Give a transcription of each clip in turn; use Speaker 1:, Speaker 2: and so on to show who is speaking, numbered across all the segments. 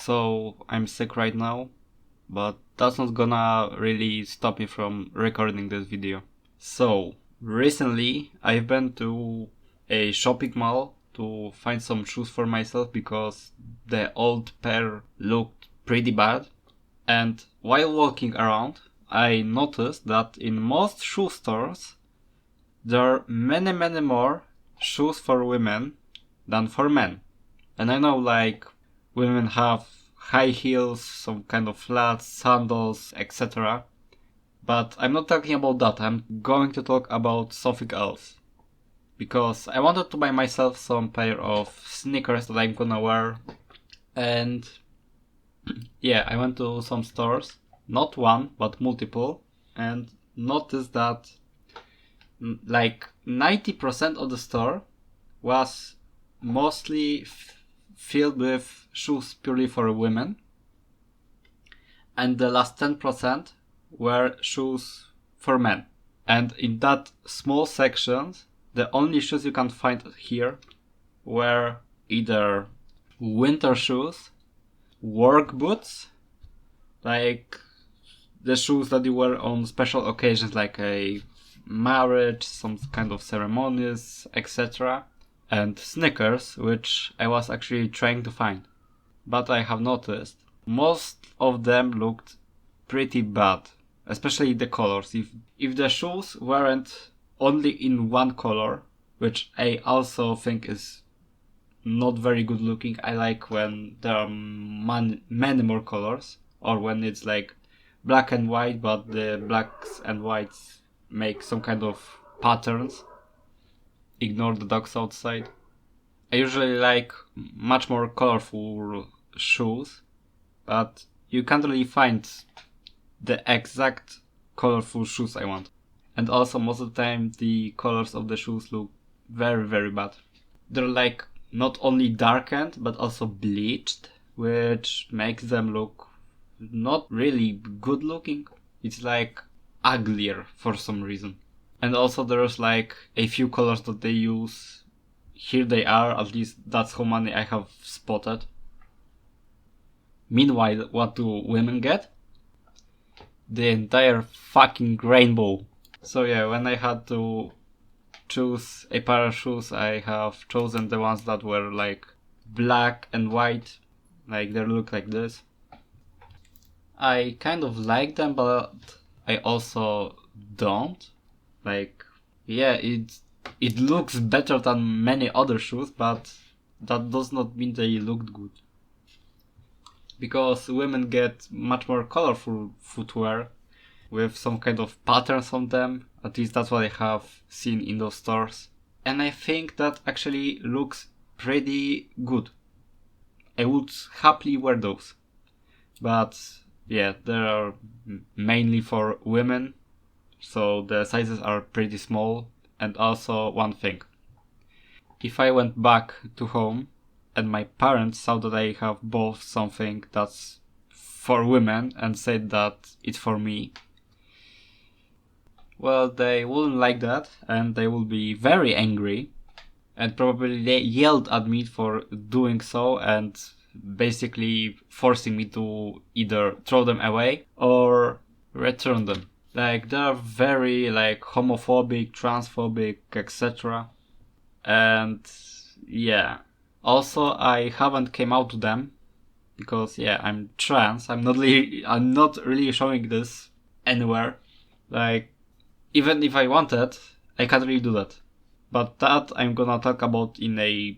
Speaker 1: so I'm sick right now, but that's not gonna really stop me from recording this video. So, recently I've been to a shopping mall to find some shoes for myself because the old pair looked pretty bad. And while walking around, I noticed that in most shoe stores there are many more shoes for women than for men. And I know women have high heels, some kind of flats, sandals, etc. But I'm not talking about that. I'm going to talk about something else. Because I wanted to buy myself some pair of sneakers that I'm gonna wear. And yeah, I went to some stores. Not one, but multiple. And noticed that 90% of the store was mostly filled with shoes purely for women, and the last 10% were shoes for men. And in that small section, the only shoes you can find here were either winter shoes, work boots, like the shoes that you wear on special occasions like a marriage, some kind of ceremonies, etc. And sneakers, which I was actually trying to find. But I have noticed most of them looked pretty bad, especially the colors. If the shoes weren't only in one color, which I also think is not very good looking. I like when there are many more colors, or when it's like black and white, but the blacks and whites make some kind of patterns. Ignore the dogs outside. I usually like much more colorful shoes, but you can't really find the exact colorful shoes I want. And also most of the time the colors of the shoes look very bad. They're like not only darkened but also bleached, which makes them look not really good looking. It's like uglier for some reason. And also there's like a few colors that they use. Here they are, at least that's how many I have spotted. Meanwhile, what do women get? The entire fucking rainbow. So yeah, when I had to choose a pair of shoes, I have chosen the ones that were like black and white. Like they look like this. I kind of like them, but I also don't. Like, yeah, it looks better than many other shoes, but that does not mean they looked good. Because women get much more colorful footwear with some kind of patterns on them. At least that's what I have seen in those stores. And I think that actually looks pretty good. I would happily wear those. But yeah, they are mainly for women, so the sizes are pretty small. And also one thing. If I went back to home and my parents saw that I have bought something that's for women and said that it's for me, well, they wouldn't like that and they will be very angry and probably they yelled at me for doing so and basically forcing me to either throw them away or return them. Like, they're very homophobic, transphobic, etc. And yeah. Also, I haven't came out to them because yeah, I'm trans. I'm not really showing this anywhere. Like, even if I wanted, I can't really do that. But that I'm gonna talk about in a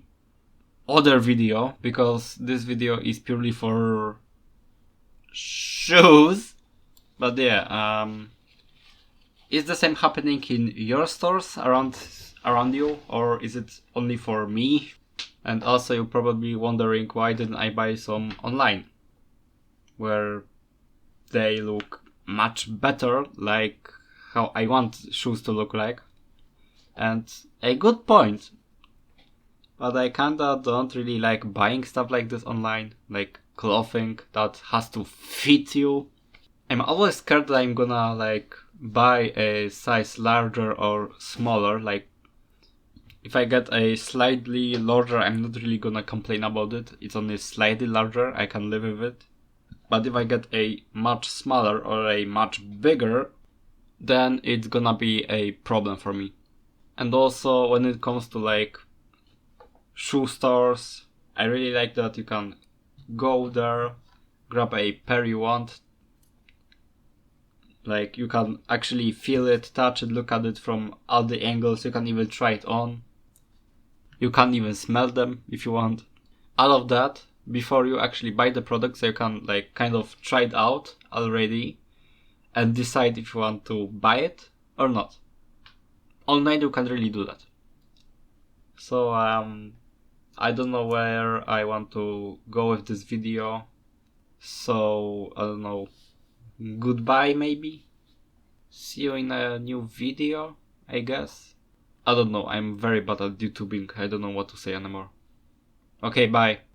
Speaker 1: other video, because this video is purely for shoes. But yeah, is the same happening in your stores around you, or is it only for me? And also you're probably wondering why didn't I buy some online, where they look much better, like how I want shoes to look like. And a good point. But I kinda don't really like buying stuff like this online, like clothing that has to fit you. I'm always scared that I'm gonna buy a size larger or smaller, like If I get a slightly larger, I'm not really gonna complain about it. It's only slightly larger, I can live with it. But if I get a much smaller or a much bigger, then it's gonna be a problem for me. And also when it comes to like shoe stores, I really like that you can go there, grab a pair you want. Like you can actually feel it, touch it, look at it from all the angles. You can even try it on. You can even smell them if you want. All of that before you actually buy the product, so you can like kind of try it out already and decide if you want to buy it or not. Online you can really do that. So I don't know where I want to go with this video. So I don't know. Goodbye maybe. See you in a new video, I guess. I don't know, I'm very bad at YouTubing. I don't know what to say anymore. Okay, bye.